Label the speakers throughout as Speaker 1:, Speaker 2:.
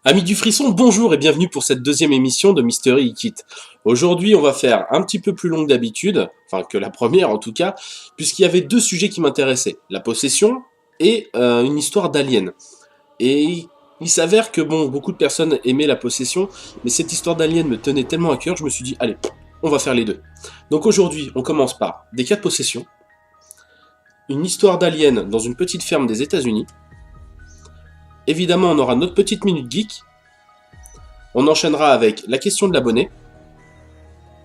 Speaker 1: Amis du frisson, bonjour et bienvenue pour cette deuxième émission de Mystery Hit. Aujourd'hui, on va faire un petit peu plus long que d'habitude, enfin que la première en tout cas, puisqu'il y avait deux sujets qui m'intéressaient, la possession et une histoire d'alien. Et il s'avère que bon, beaucoup de personnes aimaient la possession, mais cette histoire d'alien me tenait tellement à cœur, je me suis dit, allez, on va faire les deux. Donc aujourd'hui, on commence par des cas de possession, une histoire d'alien dans une petite ferme des États-Unis. Évidemment, on aura notre petite minute geek. On enchaînera avec la question de l'abonné.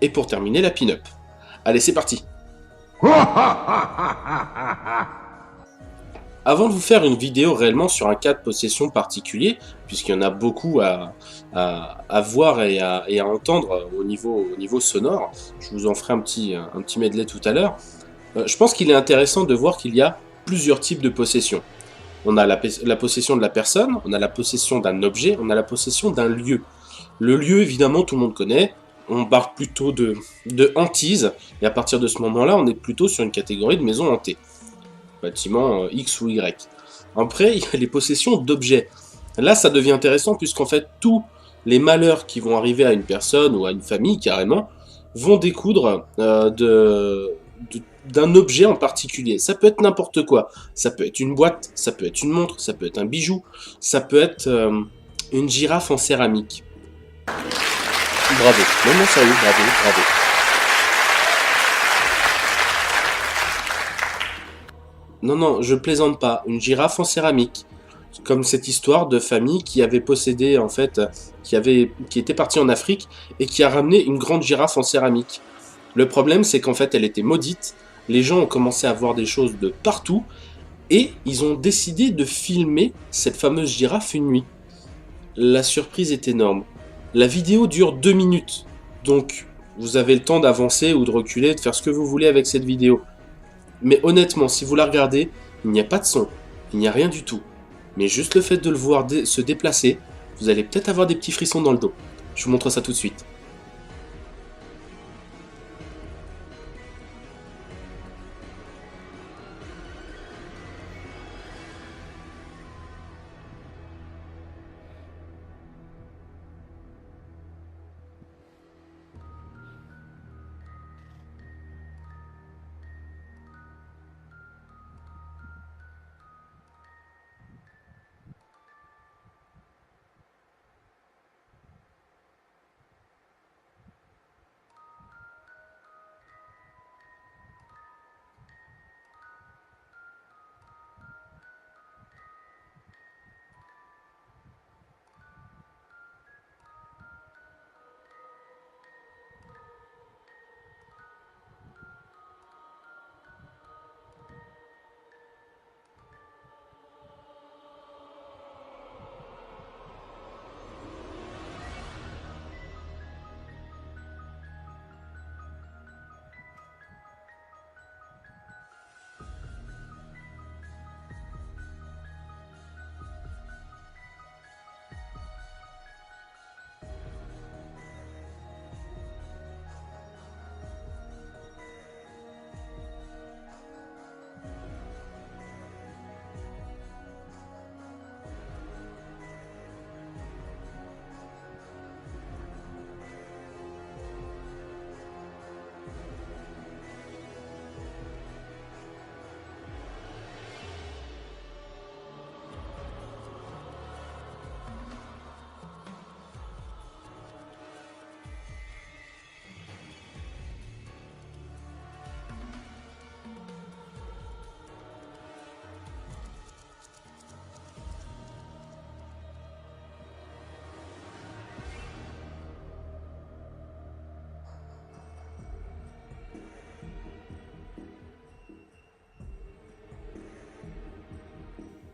Speaker 1: Et pour terminer, la pin-up. Allez, c'est parti. Avant de vous faire une vidéo réellement sur un cas de possession particulier, puisqu'il y en a beaucoup à voir et à entendre au niveau sonore, je vous en ferai un petit medley tout à l'heure, je pense qu'il est intéressant de voir qu'il y a plusieurs types de possession. On a la possession de la personne, on a la possession d'un objet, on a la possession d'un lieu. Le lieu, évidemment, tout le monde connaît. On parle plutôt de hantise. Et à partir de ce moment-là, on est plutôt sur une catégorie de maison hantée. Bâtiment X ou Y. Après, il y a les possessions d'objets. Là, ça devient intéressant puisqu'en fait, tous les malheurs qui vont arriver à une personne ou à une famille, carrément, vont découdre d'un objet en particulier. Ça peut être n'importe quoi. Ça peut être une boîte, ça peut être une montre, ça peut être un bijou, ça peut être une girafe en céramique. Bravo. Non, sérieux, bravo. Non, je plaisante pas. Une girafe en céramique. Comme cette histoire de famille qui avait possédé, en fait, qui était partie en Afrique et qui a ramené une grande girafe en céramique. Le problème, c'est qu'en fait, elle était maudite. Les gens ont commencé à voir des choses de partout et ils ont décidé de filmer cette fameuse girafe une nuit. La surprise est énorme. La vidéo dure 2 minutes, donc vous avez le temps d'avancer ou de reculer, de faire ce que vous voulez avec cette vidéo. Mais honnêtement, si vous la regardez, il n'y a pas de son, il n'y a rien du tout. Mais juste le fait de le voir se déplacer, vous allez peut-être avoir des petits frissons dans le dos. Je vous montre ça tout de suite.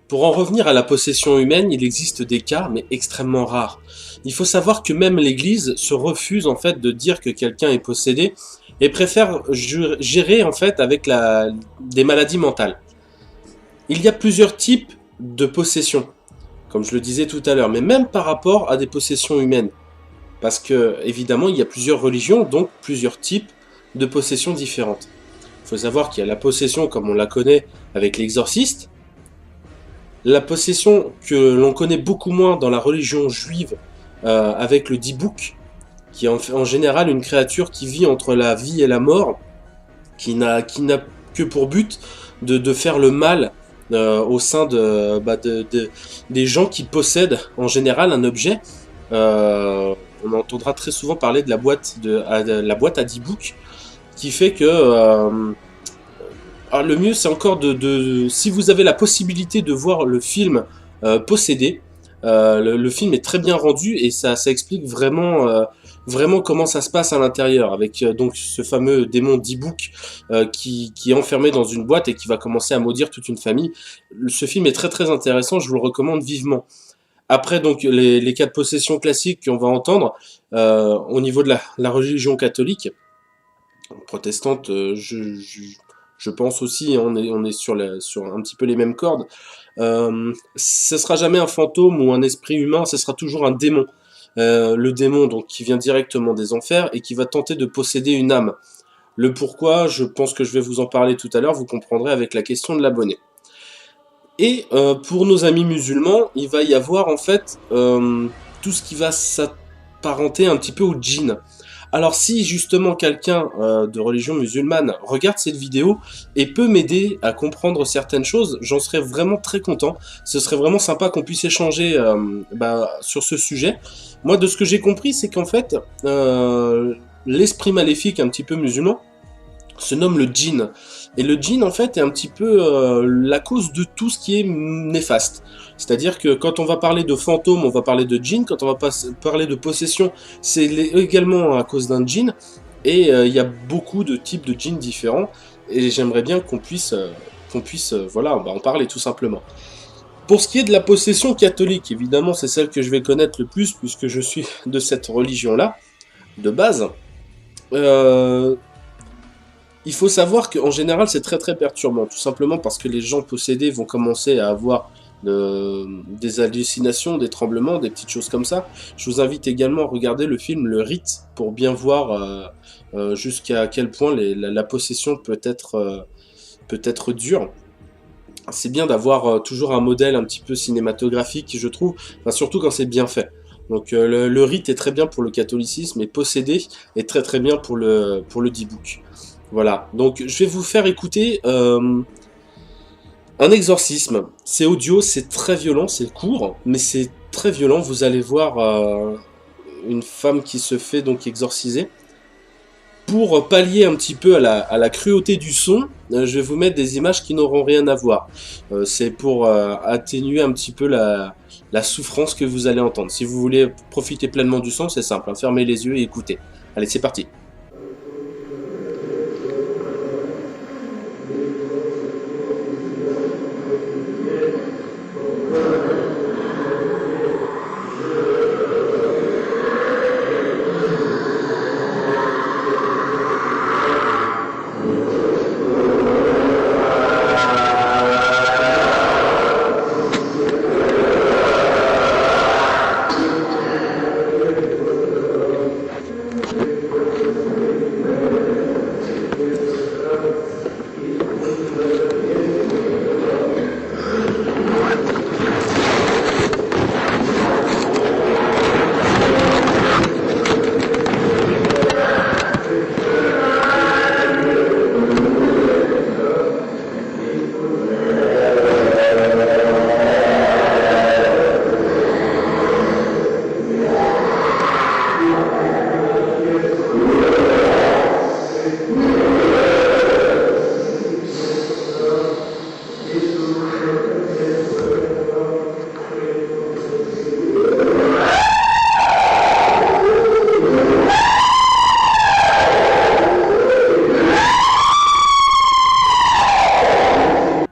Speaker 1: Pour en revenir à la possession humaine, il existe des cas, mais extrêmement rares. Il faut savoir que même l'Église se refuse en fait de dire que quelqu'un est possédé et préfère gérer en fait avec des maladies mentales. Il y a plusieurs types de possession, comme je le disais tout à l'heure, mais même par rapport à des possessions humaines. Parce que, évidemment, il y a plusieurs religions, donc plusieurs types de possessions différentes. Il faut savoir qu'il y a la possession, comme on la connaît, avec l'exorciste. La possession que l'on connaît beaucoup moins dans la religion juive avec le Dybbuk, qui est en général une créature qui vit entre la vie et la mort, qui n'a que pour but de faire le mal au sein des gens qui possèdent en général un objet. On entendra très souvent parler de la boîte à Dybbuk, qui fait que alors le mieux c'est encore si vous avez la possibilité de voir le film Possédé, le film est très bien rendu et ça explique vraiment comment ça se passe à l'intérieur, avec donc ce fameux démon Dybbuk qui est enfermé dans une boîte et qui va commencer à maudire toute une famille. Ce film est très très intéressant, je vous le recommande vivement. Après donc les cas de possession classiques qu'on va entendre au niveau de la religion catholique, protestante, je pense aussi, on est sur un petit peu les mêmes cordes. Ce sera jamais un fantôme ou un esprit humain, ce sera toujours un démon. Le démon donc qui vient directement des enfers et qui va tenter de posséder une âme. Le pourquoi, je pense que je vais vous en parler tout à l'heure, vous comprendrez avec la question de l'abonné. Et pour nos amis musulmans, il va y avoir en fait tout ce qui va s'apparenter un petit peu au djinn. Alors si justement quelqu'un de religion musulmane regarde cette vidéo et peut m'aider à comprendre certaines choses, j'en serais vraiment très content. Ce serait vraiment sympa qu'on puisse échanger sur ce sujet. Moi de ce que j'ai compris, c'est qu'en fait l'esprit maléfique un petit peu musulman se nomme le djinn. Et le djinn, en fait, est un petit peu la cause de tout ce qui est néfaste. C'est-à-dire que quand on va parler de fantôme, on va parler de djinn. Quand on va parler de possession, c'est également à cause d'un djinn. Et il y a beaucoup de types de djinns différents. Et j'aimerais bien qu'on puisse en parler tout simplement. Pour ce qui est de la possession catholique, évidemment, c'est celle que je vais connaître le plus, puisque je suis de cette religion-là, de base. Il faut savoir qu'en général, c'est très très perturbant, tout simplement parce que les gens possédés vont commencer à avoir des hallucinations, des tremblements, des petites choses comme ça. Je vous invite également à regarder le film Le Rite pour bien voir jusqu'à quel point la possession peut être dure. C'est bien d'avoir toujours un modèle un petit peu cinématographique, je trouve, enfin, surtout quand c'est bien fait. Donc le Rite est très bien pour le catholicisme et Possédé est très très bien pour le Dybbuk. Voilà, donc je vais vous faire écouter un exorcisme. C'est audio, c'est très violent, c'est court, mais c'est très violent. Vous allez voir une femme qui se fait donc exorciser. Pour pallier un petit peu à la cruauté du son, je vais vous mettre des images qui n'auront rien à voir. C'est pour atténuer un petit peu la souffrance que vous allez entendre. Si vous voulez profiter pleinement du son, c'est simple, hein, fermez les yeux et écoutez. Allez, c'est parti.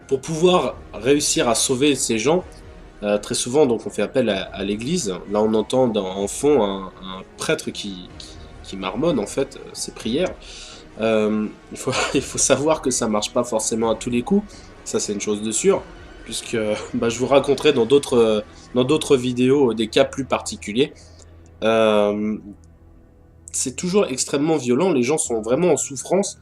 Speaker 1: Pour pouvoir réussir à sauver ces gens, très souvent donc on fait appel à l'église. Là on entend en fond un prêtre qui marmonne en fait ses prières. Il faut savoir que ça marche pas forcément à tous les coups, ça c'est une chose de sûre, puisque je vous raconterai dans d'autres vidéos des cas plus particuliers. C'est toujours extrêmement violent, les gens sont vraiment en souffrance.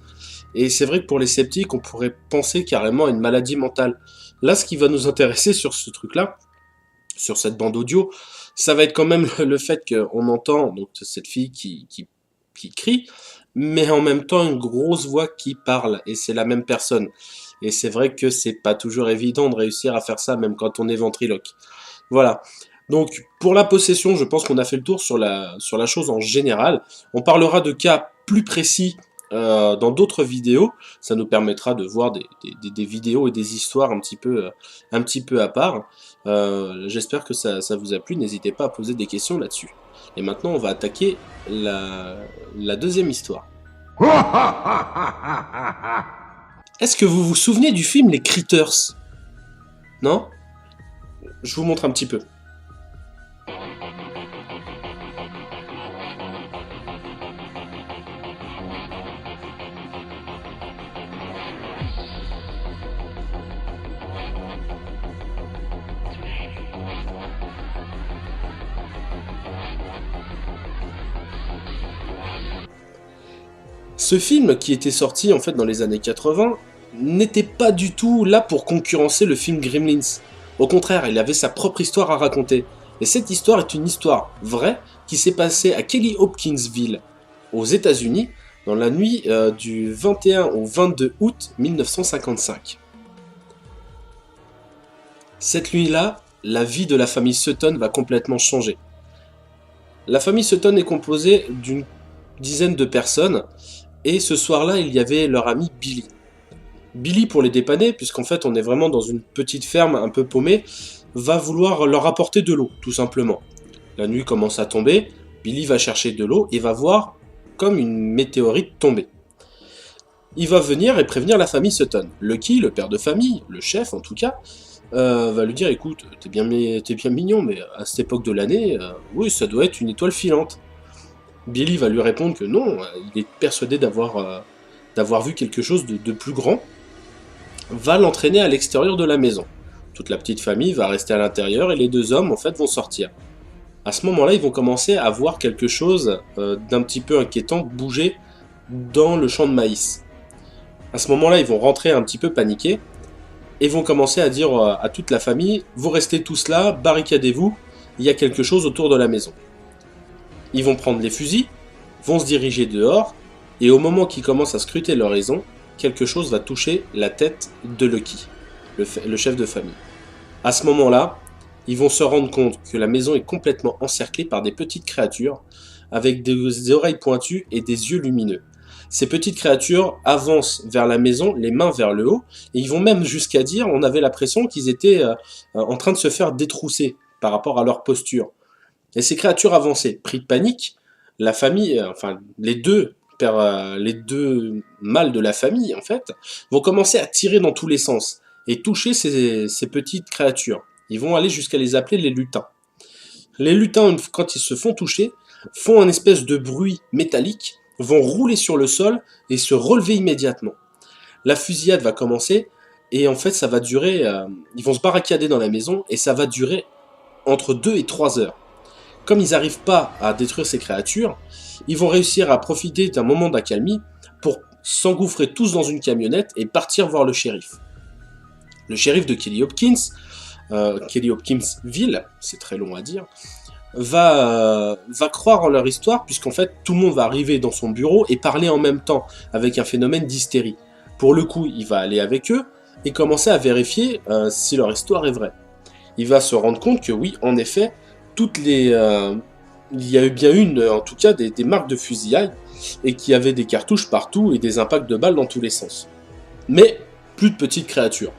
Speaker 1: Et c'est vrai que pour les sceptiques, on pourrait penser carrément à une maladie mentale. Là, ce qui va nous intéresser sur ce truc-là, sur cette bande audio, ça va être quand même le fait qu'on entend donc cette fille qui crie, mais en même temps une grosse voix qui parle, et c'est la même personne. Et c'est vrai que c'est pas toujours évident de réussir à faire ça, même quand on est ventriloque. Voilà. Donc, pour la possession, je pense qu'on a fait le tour sur la chose en général. On parlera de cas plus précis dans d'autres vidéos. Ça nous permettra de voir des vidéos et des histoires un petit peu à part. J'espère que ça vous a plu. N'hésitez pas à poser des questions là-dessus. Et maintenant, on va attaquer la deuxième histoire. Est-ce que vous vous souvenez du film Les Critters? Non? Je vous montre un petit peu. Ce film, qui était sorti en fait dans les années 80, n'était pas du tout là pour concurrencer le film Gremlins. Au contraire, il avait sa propre histoire à raconter. Et cette histoire est une histoire vraie qui s'est passée à Kelly Hopkinsville, aux États-Unis, dans la nuit du 21 au 22 août 1955. Cette nuit-là, la vie de la famille Sutton va complètement changer. La famille Sutton est composée d'une dizaine de personnes, et ce soir-là, il y avait leur ami Billy. Billy, pour les dépanner, puisqu'en fait on est vraiment dans une petite ferme un peu paumée, va vouloir leur apporter de l'eau, tout simplement. La nuit commence à tomber, Billy va chercher de l'eau et va voir comme une météorite tomber. Il va venir et prévenir la famille Sutton. Lucky, le père de famille, le chef en tout cas, va lui dire: écoute, t'es bien mignon, mais à cette époque de l'année, oui, ça doit être une étoile filante. Billy va lui répondre que non, il est persuadé d'avoir vu quelque chose de plus grand, va l'entraîner à l'extérieur de la maison. Toute la petite famille va rester à l'intérieur et les deux hommes en fait vont sortir. À ce moment-là, ils vont commencer à voir quelque chose d'un petit peu inquiétant bouger dans le champ de maïs. À ce moment-là, ils vont rentrer un petit peu paniqués et vont commencer à dire à toute la famille: vous restez tous là, barricadez-vous, il y a quelque chose autour de la maison. Ils vont prendre les fusils, vont se diriger dehors, et au moment qu'ils commencent à scruter l'horizon, quelque chose va toucher la tête de Lucky, le chef de famille. À ce moment-là, ils vont se rendre compte que la maison est complètement encerclée par des petites créatures avec des oreilles pointues et des yeux lumineux. Ces petites créatures avancent vers la maison, les mains vers le haut, et ils vont même jusqu'à dire, on avait l'impression qu'ils étaient en train de se faire détrousser par rapport à leur posture. Et ces créatures avançaient. Pris de panique, la famille, les deux mâles de la famille, en fait, vont commencer à tirer dans tous les sens et toucher ces petites créatures. Ils vont aller jusqu'à les appeler les lutins. Les lutins, quand ils se font toucher, font un espèce de bruit métallique, vont rouler sur le sol et se relever immédiatement. La fusillade va commencer et en fait ça va durer, ils vont se barricader dans la maison et ça va durer entre 2 et 3 heures. Comme ils n'arrivent pas à détruire ces créatures, ils vont réussir à profiter d'un moment d'accalmie pour s'engouffrer tous dans une camionnette et partir voir le shérif. Le shérif de Kelly Hopkinsville, c'est très long à dire, va croire en leur histoire, puisqu'en fait tout le monde va arriver dans son bureau et parler en même temps, avec un phénomène d'hystérie. Pour le coup, il va aller avec eux et commencer à vérifier si leur histoire est vraie. Il va se rendre compte que oui, en effet, il y a eu bien en tout cas des marques de fusillade, et qu'il y avait des cartouches partout et des impacts de balles dans tous les sens. Mais plus de petites créatures.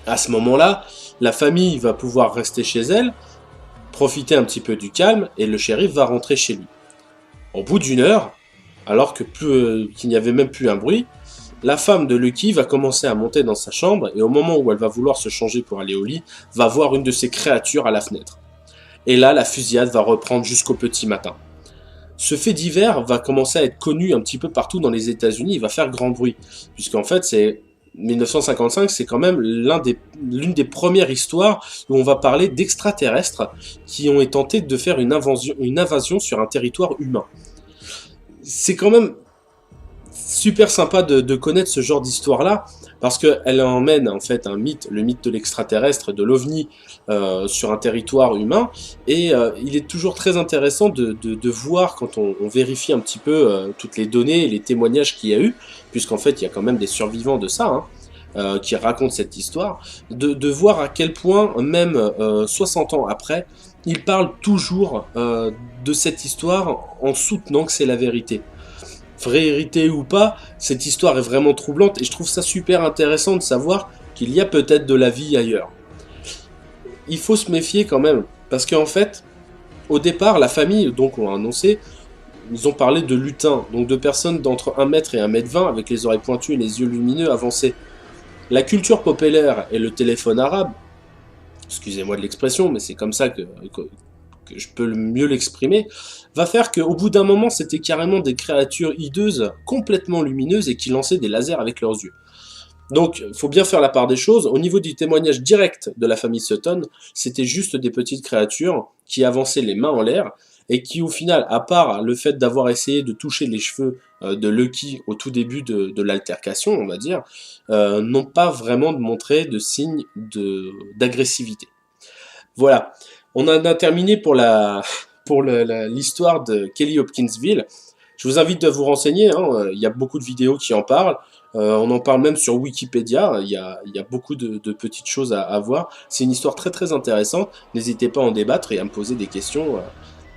Speaker 1: À ce moment-là, la famille va pouvoir rester chez elle, profiter un petit peu du calme, et le shérif va rentrer chez lui. Au bout d'une heure, alors qu'il n'y avait même plus un bruit, la femme de Lucky va commencer à monter dans sa chambre, et au moment où elle va vouloir se changer pour aller au lit, va voir une de ces créatures à la fenêtre. Et là, la fusillade va reprendre jusqu'au petit matin. Ce fait divers va commencer à être connu un petit peu partout dans les États-Unis, il va faire grand bruit, puisqu'en fait, 1955, c'est quand même l'une des premières histoires où on va parler d'extraterrestres qui ont tenté de faire une invasion sur un territoire humain. C'est quand même... super sympa de connaître ce genre d'histoire-là, parce qu'elle emmène en fait un mythe, le mythe de l'extraterrestre, de l'OVNI, sur un territoire humain, et il est toujours très intéressant de voir, quand on vérifie un petit peu toutes les données et les témoignages qu'il y a eu, puisqu'en fait il y a quand même des survivants de ça, hein, qui racontent cette histoire, de voir à quel point, même 60 ans après, ils parlent toujours de cette histoire en soutenant que c'est la vérité. Vérité ou pas, cette histoire est vraiment troublante et je trouve ça super intéressant de savoir qu'il y a peut-être de la vie ailleurs. Il faut se méfier quand même, parce qu'en fait, au départ, la famille donc ont annoncé, ils ont parlé de lutins, donc de personnes d'entre 1 mètre et 1 mètre 20 avec les oreilles pointues et les yeux lumineux avancés. La culture populaire et le téléphone arabe, excusez-moi de l'expression, mais c'est comme ça que je peux mieux l'exprimer, va faire qu'au bout d'un moment, c'était carrément des créatures hideuses, complètement lumineuses et qui lançaient des lasers avec leurs yeux. Donc, il faut bien faire la part des choses. Au niveau du témoignage direct de la famille Sutton, c'était juste des petites créatures qui avançaient les mains en l'air et qui, au final, à part le fait d'avoir essayé de toucher les cheveux de Lucky au tout début de l'altercation, on va dire, n'ont pas vraiment montré de signes d'agressivité. Voilà, on en a terminé pour l'histoire de Kelly Hopkinsville. Je vous invite à vous renseigner, hein, il y a beaucoup de vidéos qui en parlent. On en parle même sur Wikipédia, il y a beaucoup de petites choses à voir. C'est une histoire très très intéressante. N'hésitez pas à en débattre et à me poser des questions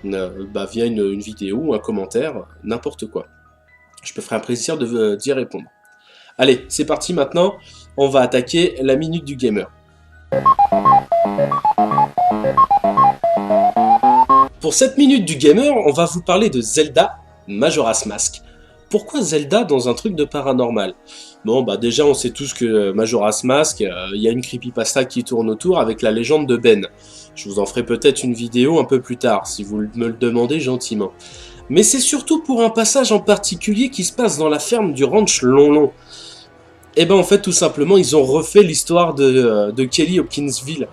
Speaker 1: via une vidéo ou un commentaire, n'importe quoi. Je me ferai un plaisir d'y répondre. Allez, c'est parti maintenant, on va attaquer la minute du gamer. Pour cette minute du gamer, on va vous parler de Zelda Majora's Mask. Pourquoi Zelda dans un truc de paranormal? Bon, bah déjà on sait tous que Majora's Mask, il y a une creepypasta qui tourne autour avec la légende de Ben. Je vous en ferai peut-être une vidéo un peu plus tard, si vous me le demandez gentiment. Mais c'est surtout pour un passage en particulier qui se passe dans la ferme du ranch Lonlon. Et ben en fait tout simplement ils ont refait l'histoire de Kelly Hopkinsville.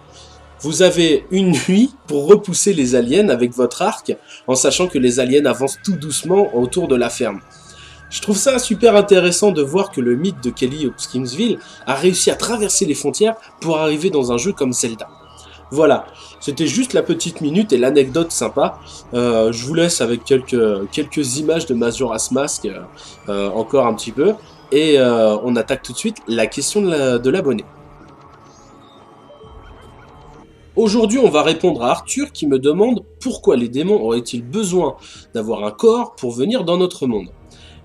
Speaker 1: Vous avez une nuit pour repousser les aliens avec votre arc, en sachant que les aliens avancent tout doucement autour de la ferme. Je trouve ça super intéressant de voir que le mythe de Kelly Hopkinsville a réussi à traverser les frontières pour arriver dans un jeu comme Zelda. Voilà, c'était juste la petite minute et l'anecdote sympa. Je vous laisse avec quelques images de Majora's Mask, encore un petit peu. Et on attaque tout de suite la question de l'abonné. Aujourd'hui, on va répondre à Arthur qui me demande pourquoi les démons auraient-ils besoin d'avoir un corps pour venir dans notre monde.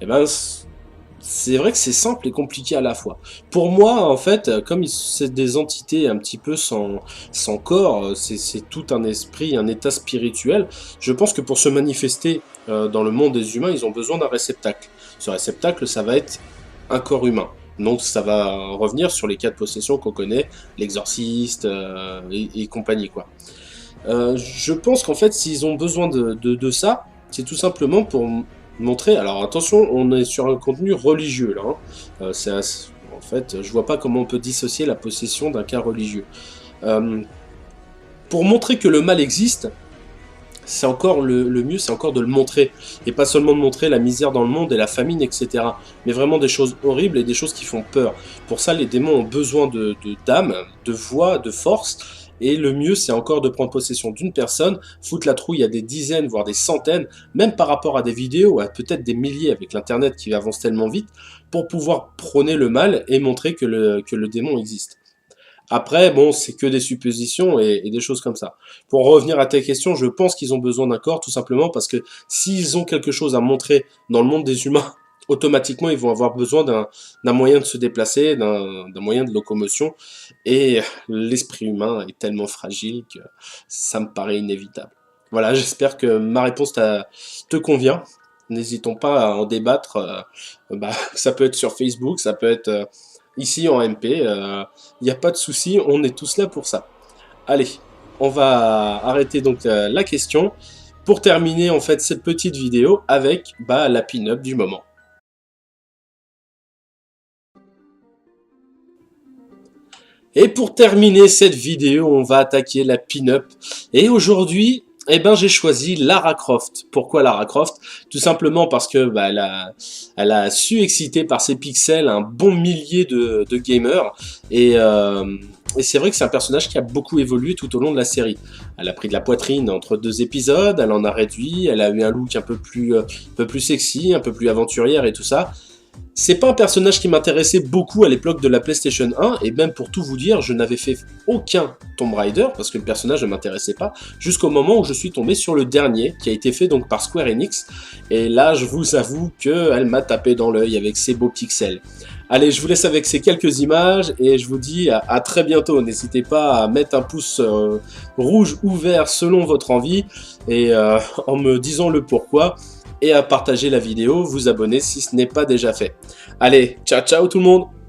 Speaker 1: Eh ben, c'est vrai que c'est simple et compliqué à la fois. Pour moi, en fait, comme c'est des entités un petit peu sans corps, c'est tout un esprit, un état spirituel, je pense que pour se manifester dans le monde des humains, ils ont besoin d'un réceptacle. Ce réceptacle, ça va être un corps humain. Donc ça va revenir sur les cas de possession qu'on connaît, l'exorciste et compagnie, quoi. Je pense qu'en fait, s'ils ont besoin de ça, c'est tout simplement pour montrer... Alors attention, on est sur un contenu religieux, là. Hein. En fait, je vois pas comment on peut dissocier la possession d'un cas religieux. Pour montrer que le mal existe, c'est encore le mieux, c'est encore de le montrer. Et pas seulement de montrer la misère dans le monde et la famine, etc. Mais vraiment des choses horribles et des choses qui font peur. Pour ça, les démons ont besoin d'âme, de voix, de force. Et le mieux, c'est encore de prendre possession d'une personne, foutre la trouille à des dizaines, voire des centaines, même par rapport à des vidéos, à peut-être des milliers avec l'internet qui avance tellement vite, pour pouvoir prôner le mal et montrer que le démon existe. Après, bon, c'est que des suppositions et des choses comme ça. Pour revenir à ta question, je pense qu'ils ont besoin d'un corps, tout simplement parce que s'ils ont quelque chose à montrer dans le monde des humains, automatiquement, ils vont avoir besoin d'un moyen de se déplacer, d'un moyen de locomotion. Et l'esprit humain est tellement fragile que ça me paraît inévitable. Voilà, j'espère que ma réponse te convient. N'hésitons pas à en débattre. Ça peut être sur Facebook, ça peut être ici en MP. Il n'y a pas de souci, on est tous là pour ça. Allez, on va arrêter donc la question pour terminer en fait cette petite vidéo avec la pin-up du moment. Et pour terminer cette vidéo, on va attaquer la pin-up. Et aujourd'hui, Eh ben, j'ai choisi Lara Croft. Pourquoi Lara Croft? Tout simplement parce que elle a su exciter par ses pixels un bon millier de gamers. Et c'est vrai que c'est un personnage qui a beaucoup évolué tout au long de la série. Elle a pris de la poitrine entre 2 épisodes, elle en a réduit, elle a eu un look un peu plus sexy, un peu plus aventurière et tout ça. C'est pas un personnage qui m'intéressait beaucoup à l'époque de la PlayStation 1, et même pour tout vous dire, je n'avais fait aucun Tomb Raider, parce que le personnage ne m'intéressait pas, jusqu'au moment où je suis tombé sur le dernier, qui a été fait donc par Square Enix, et là je vous avoue qu'elle m'a tapé dans l'œil avec ses beaux pixels. Allez, je vous laisse avec ces quelques images, et je vous dis à très bientôt. N'hésitez pas à mettre un pouce rouge ou vert selon votre envie, et en me disant le pourquoi, et à partager la vidéo, vous abonner si ce n'est pas déjà fait. Allez, ciao ciao tout le monde!